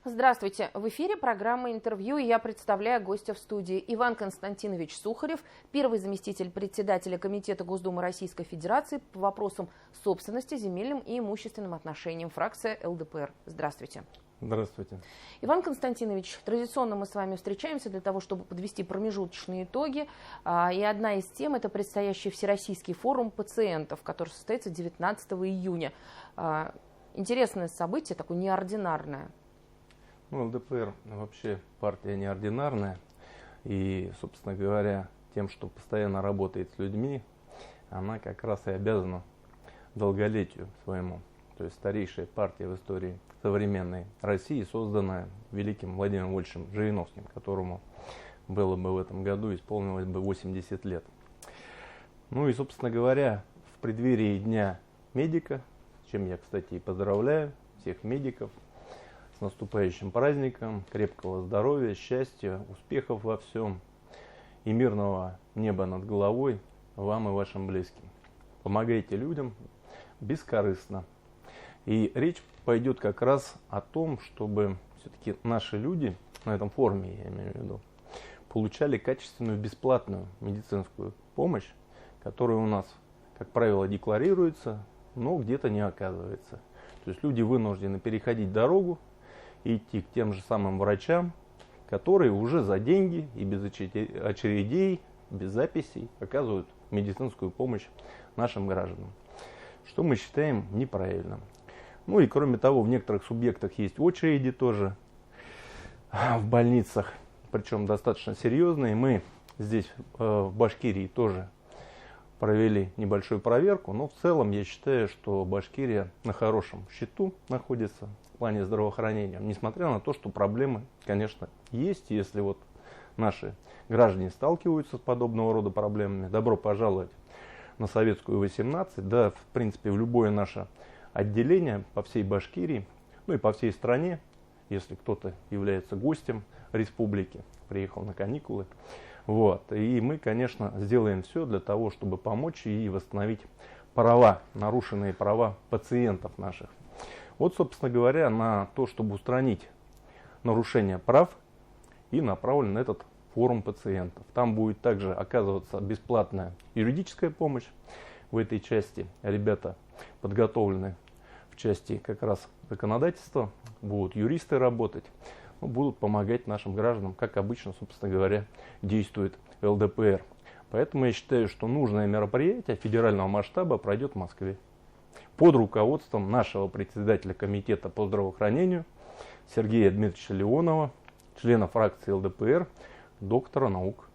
Здравствуйте. В эфире программа «Интервью», и я представляю гостя в студии. Иван Константинович Сухарев, первый заместитель председателя Комитета Госдумы Российской Федерации по вопросам собственности, земельным и имущественным отношениям, фракция ЛДПР. Здравствуйте. Здравствуйте. Иван Константинович, традиционно мы с вами встречаемся для того, чтобы подвести промежуточные итоги. И одна из тем – это предстоящий Всероссийский форум пациентов, который состоится 19 июня. Интересное событие, такое неординарное. ЛДПР вообще партия неординарная. И, собственно говоря, тем, что постоянно работает с людьми, она как раз и обязана долголетию своему. То есть старейшая партия в истории современной России, созданная великим Владимиром Вольфовичем Жириновским, которому было бы в этом году исполнилось бы 80 лет. Ну и, собственно говоря, в преддверии Дня медика, с чем я, кстати, и поздравляю всех медиков, с наступающим праздником, крепкого здоровья, счастья, успехов во всем и мирного неба над головой вам и вашим близким. Помогайте людям бескорыстно. И речь пойдет как раз о том, чтобы все-таки наши люди, на этом форуме я имею в виду, получали качественную бесплатную медицинскую помощь, которая у нас, как правило, декларируется, но где-то не оказывается. То есть люди вынуждены переходить дорогу и идти к тем же самым врачам, которые уже за деньги и без очередей, без записей оказывают медицинскую помощь нашим гражданам, что мы считаем неправильным. Ну и кроме того, в некоторых субъектах есть очереди тоже в больницах, причем достаточно серьезные. Мы здесь в Башкирии тоже провели небольшую проверку, но в целом я считаю, что Башкирия на хорошем счету находится в плане здравоохранения, несмотря на то, что проблемы, конечно, есть. Если вот наши граждане сталкиваются с подобного рода проблемами, добро пожаловать на Советскую 18, да, в принципе, в любое наше отделение по всей Башкирии, ну и по всей стране, если кто-то является гостем республики, приехал на каникулы. Вот. И мы, конечно, сделаем все для того, чтобы помочь и восстановить права, нарушенные права пациентов наших. Вот, собственно говоря, на то, чтобы устранить нарушение прав, и направлен этот форум пациентов. Там будет также оказываться бесплатная юридическая помощь. В этой части ребята подготовлены в части как раз законодательства, будут юристы работать, будут помогать нашим гражданам, как обычно, собственно говоря, действует ЛДПР. Поэтому я считаю, что нужное мероприятие федерального масштаба пройдет в Москве под руководством нашего председателя комитета по здравоохранению Сергея Дмитриевича Леонова, члена фракции ЛДПР, доктора наук.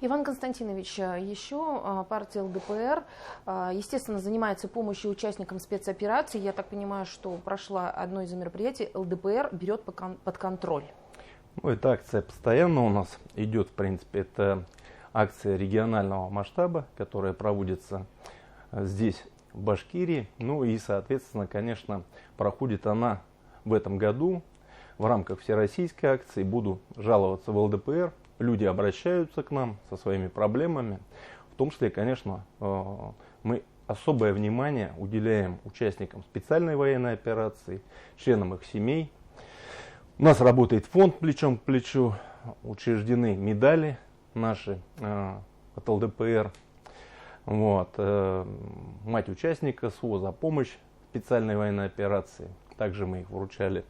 Иван Константинович, еще партия ЛДПР, естественно, занимается помощью участникам спецопераций. Я так понимаю, что прошло одно из мероприятий, ЛДПР берет под контроль. Ну, эта акция постоянно у нас идет, в принципе. Это акция регионального масштаба, которая проводится здесь, в Башкирии. Ну и, соответственно, конечно, проходит она в этом году в рамках всероссийской акции. Буду жаловаться в ЛДПР. Люди обращаются к нам со своими проблемами. В том числе, конечно, мы особое внимание уделяем участникам специальной военной операции, членам их семей. У нас работает фонд плечом к плечу, учреждены медали наши от ЛДПР. Вот. Мать участника СВО за помощь в специальной военной операции. Также мы их вручали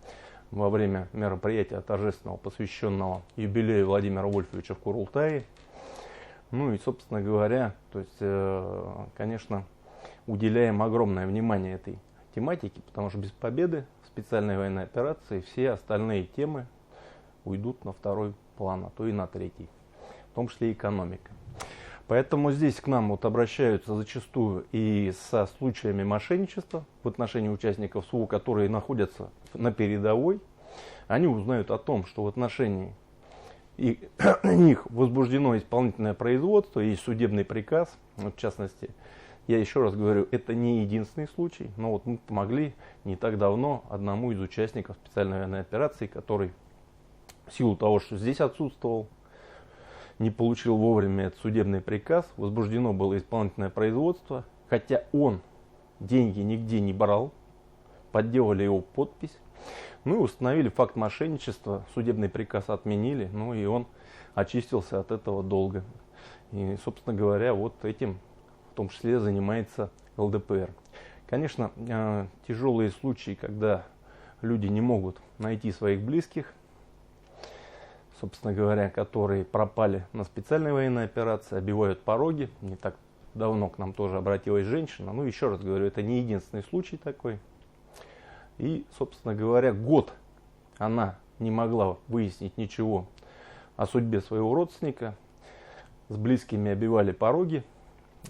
во время мероприятия торжественного, посвященного юбилею Владимира Вольфовича в Курултае. Ну и, собственно говоря, то есть, конечно, уделяем огромное внимание этой тематике, потому что без победы в специальной военной операции все остальные темы уйдут на второй план, а то и на третий, в том числе и экономика. Поэтому здесь к нам вот обращаются зачастую и со случаями мошенничества в отношении участников СВО, которые находятся на передовой. Они узнают о том, что в отношении них возбуждено исполнительное производство, есть судебный приказ. В частности, я еще раз говорю, это не единственный случай, но вот мы помогли не так давно одному из участников специальной военной операции, который в силу того, что здесь отсутствовал, не получил вовремя этот судебный приказ, возбуждено было исполнительное производство, хотя он деньги нигде не брал, подделали его подпись. Ну и установили факт мошенничества, судебный приказ отменили, ну и он очистился от этого долга. И, собственно говоря, вот этим в том числе занимается ЛДПР. Конечно, тяжелые случаи, когда люди не могут найти своих близких, собственно говоря, которые пропали на специальной военной операции, обивают пороги. Не так давно к нам тоже обратилась женщина. Ну, еще раз говорю, это не единственный случай такой. И, собственно говоря, год она не могла выяснить ничего о судьбе своего родственника. С близкими обивали пороги,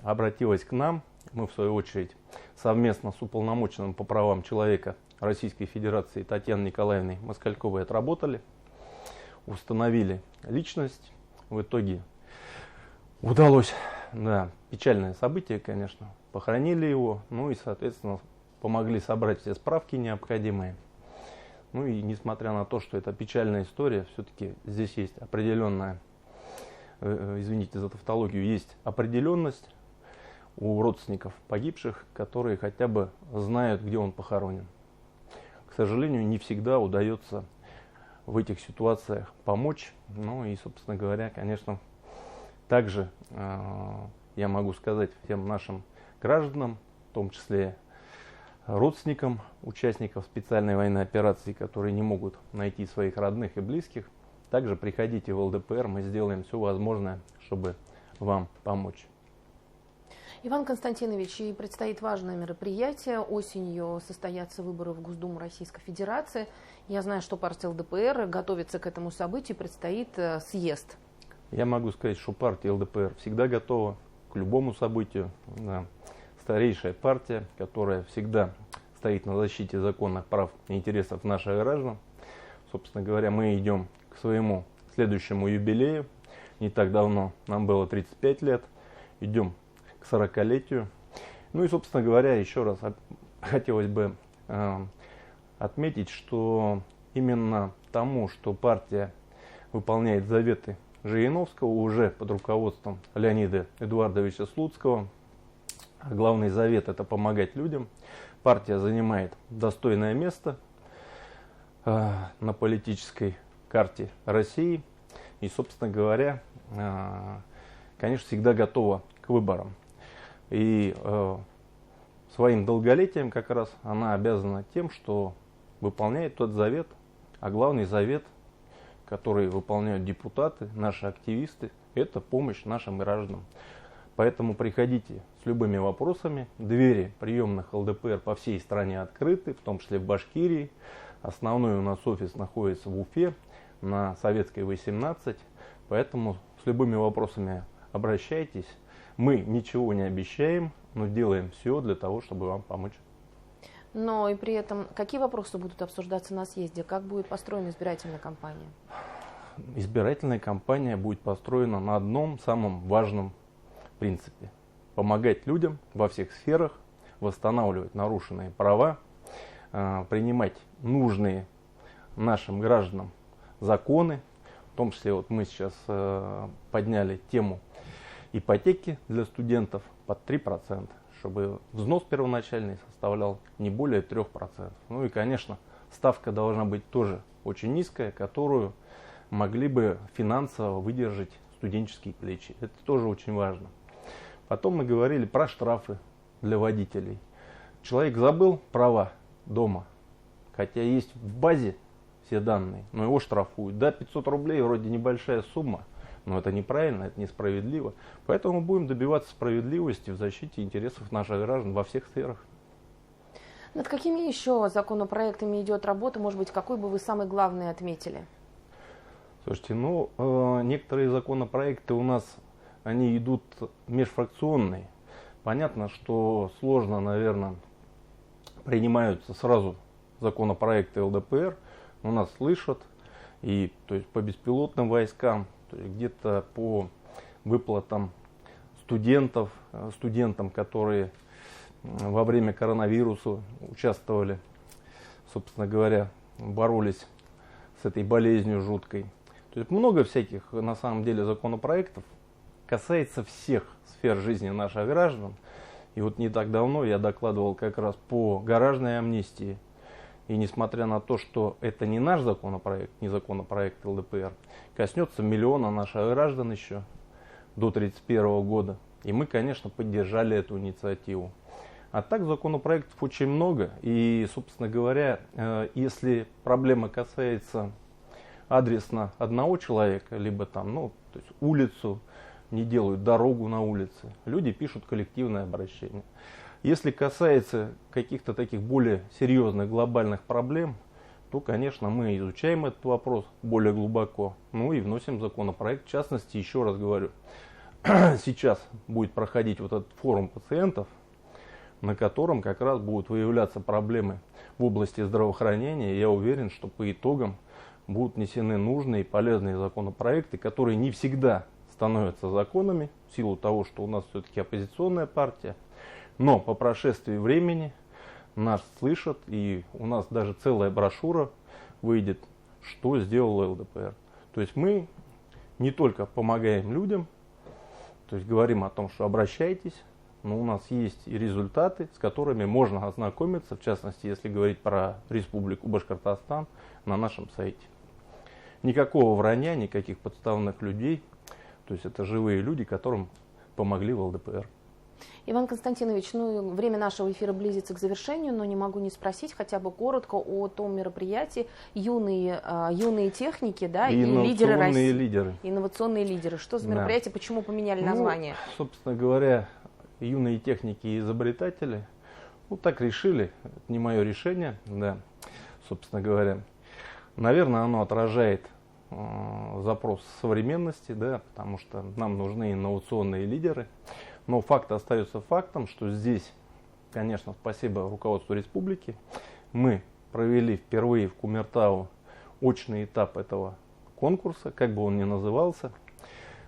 обратилась к нам. Мы, в свою очередь, совместно с уполномоченным по правам человека Российской Федерации Татьяной Николаевной Москальковой отработали, установили личность. В итоге удалось, да, печальное событие, конечно, похоронили его, ну и, соответственно, помогли собрать все справки необходимые. Ну и несмотря на то, что это печальная история, все-таки здесь есть определенная, извините за тавтологию, есть определенность у родственников погибших, которые хотя бы знают, где он похоронен. К сожалению, не всегда удается в этих ситуациях помочь. Ну и, собственно говоря, конечно, также я могу сказать всем нашим гражданам, в том числе родственникам участников специальной военной операции, которые не могут найти своих родных и близких, также приходите в ЛДПР, мы сделаем все возможное, чтобы вам помочь. Иван Константинович, и предстоит важное мероприятие. Осенью состоятся выборы в Госдуму Российской Федерации. Я знаю, что партия ЛДПР готовится к этому событию, предстоит съезд. Я могу сказать, что партия ЛДПР всегда готова к любому событию. Да. Старейшая партия, которая всегда стоит на защите законных прав и интересов наших граждан. Собственно говоря, мы идем к своему следующему юбилею. Не так давно нам было 35 лет. Идем к 40-летию. Ну и, собственно говоря, еще раз хотелось бы отметить, что именно тому, что партия выполняет заветы Жириновского уже под руководством Леонида Эдуардовича Слуцкого, а главный завет — это помогать людям, партия занимает достойное место на политической карте России и, собственно говоря, конечно, всегда готова к выборам. И своим долголетием как раз она обязана тем, что выполняет тот завет, а главный завет, который выполняют депутаты, наши активисты, это помощь нашим гражданам. Поэтому приходите с любыми вопросами. Двери приемных ЛДПР по всей стране открыты, в том числе в Башкирии. Основной у нас офис находится в Уфе, на Советской 18. Поэтому с любыми вопросами обращайтесь. Мы ничего не обещаем, но делаем все для того, чтобы вам помочь. Но и при этом, какие вопросы будут обсуждаться на съезде? Как будет построена избирательная кампания? Избирательная кампания будет построена на одном самом важном принципе. Помогать людям во всех сферах, восстанавливать нарушенные права, принимать нужные нашим гражданам законы. В том числе вот мы сейчас подняли тему ипотеки для студентов под 3%, чтобы взнос первоначальный составлял не более 3%. Ну и, конечно, ставка должна быть тоже очень низкая, которую могли бы финансово выдержать студенческие плечи. Это тоже очень важно. Потом мы говорили про штрафы для водителей. Человек забыл права дома, хотя есть в базе все данные, но его штрафуют. Да, 500 рублей вроде небольшая сумма, но это неправильно, это несправедливо. Поэтому мы будем добиваться справедливости в защите интересов наших граждан во всех сферах. Над какими еще законопроектами идет работа? Может быть, какой бы вы самый главный отметили? Слушайте, некоторые законопроекты у нас, они идут межфракционные. Понятно, что сложно, наверное, принимаются сразу законопроекты ЛДПР. У нас слышат, и то есть по беспилотным войскам, где-то по выплатам студентам, которые во время коронавируса участвовали, собственно говоря, боролись с этой болезнью жуткой. То есть много всяких, на самом деле, законопроектов касается всех сфер жизни наших граждан. И вот не так давно я докладывал как раз по гаражной амнистии. и несмотря на то, что это не наш законопроект, не законопроект ЛДПР, коснется миллиона наших граждан еще до 1931 года. И мы, конечно, поддержали эту инициативу. А так законопроектов очень много. И, собственно говоря, если проблема касается адресно одного человека, либо там, то есть улицу, не делают дорогу на улице, люди пишут коллективное обращение. Если касается каких-то таких более серьезных глобальных проблем, то, конечно, мы изучаем этот вопрос более глубоко, и вносим законопроект. В частности, еще раз говорю, сейчас будет проходить вот этот форум пациентов, на котором как раз будут выявляться проблемы в области здравоохранения. Я уверен, что по итогам будут внесены нужные и полезные законопроекты, которые не всегда становятся законами, в силу того, что у нас все-таки оппозиционная партия. Но по прошествии времени нас слышат, и у нас даже целая брошюра выйдет, что сделал ЛДПР. То есть мы не только помогаем людям, то есть говорим о том, что обращайтесь, но у нас есть и результаты, с которыми можно ознакомиться, в частности, если говорить про Республику Башкортостан, на нашем сайте. Никакого вранья, никаких подставных людей, то есть это живые люди, которым помогли в ЛДПР. Иван Константинович, время нашего эфира близится к завершению, но не могу не спросить хотя бы коротко о том мероприятии «Юные техники», да, и лидеры России. Инновационные лидеры. Что за мероприятие, почему поменяли название? Собственно говоря, юные техники и изобретатели, так решили, это не мое решение, да, собственно говоря. Наверное, оно отражает запрос современности, да, потому что нам нужны инновационные лидеры. Но факт остается фактом, что здесь, конечно, спасибо руководству республики, мы провели впервые в Кумертау очный этап этого конкурса, как бы он ни назывался.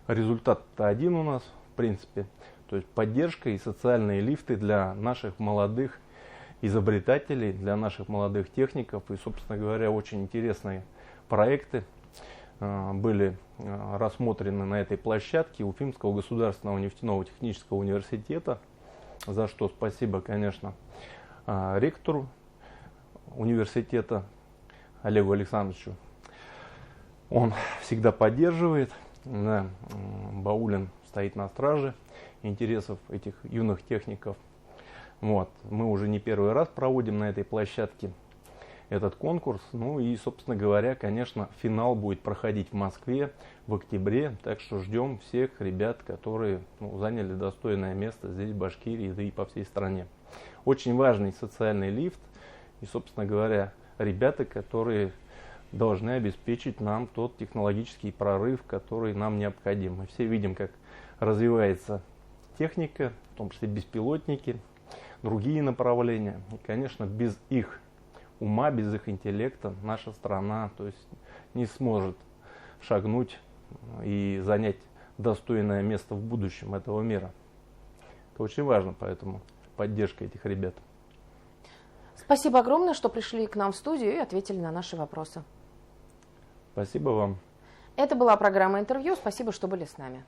Результат-то один у нас, в принципе, то есть поддержка и социальные лифты для наших молодых изобретателей, для наших молодых техников. И, собственно говоря, очень интересные проекты были рассмотрены на этой площадке Уфимского государственного нефтяного технического университета, за что спасибо, конечно, ректору университета Олегу Александровичу. Он всегда поддерживает, да, Баулин стоит на страже интересов этих юных техников. Мы уже не первый раз проводим на этой площадке этот конкурс. И, собственно говоря, конечно, финал будет проходить в Москве в октябре. Так что ждем всех ребят, которые заняли достойное место здесь, в Башкирии, да и по всей стране. Очень важный социальный лифт. И, собственно говоря, ребята, которые должны обеспечить нам тот технологический прорыв, который нам необходим. Мы все видим, как развивается техника, в том числе беспилотники, другие направления. И, конечно, без их ума, без их интеллекта наша страна, то есть, не сможет шагнуть и занять достойное место в будущем этого мира. Это очень важно, поэтому поддержка этих ребят. Спасибо огромное, что пришли к нам в студию и ответили на наши вопросы. Спасибо вам. Это была программа «Интервью». Спасибо, что были с нами.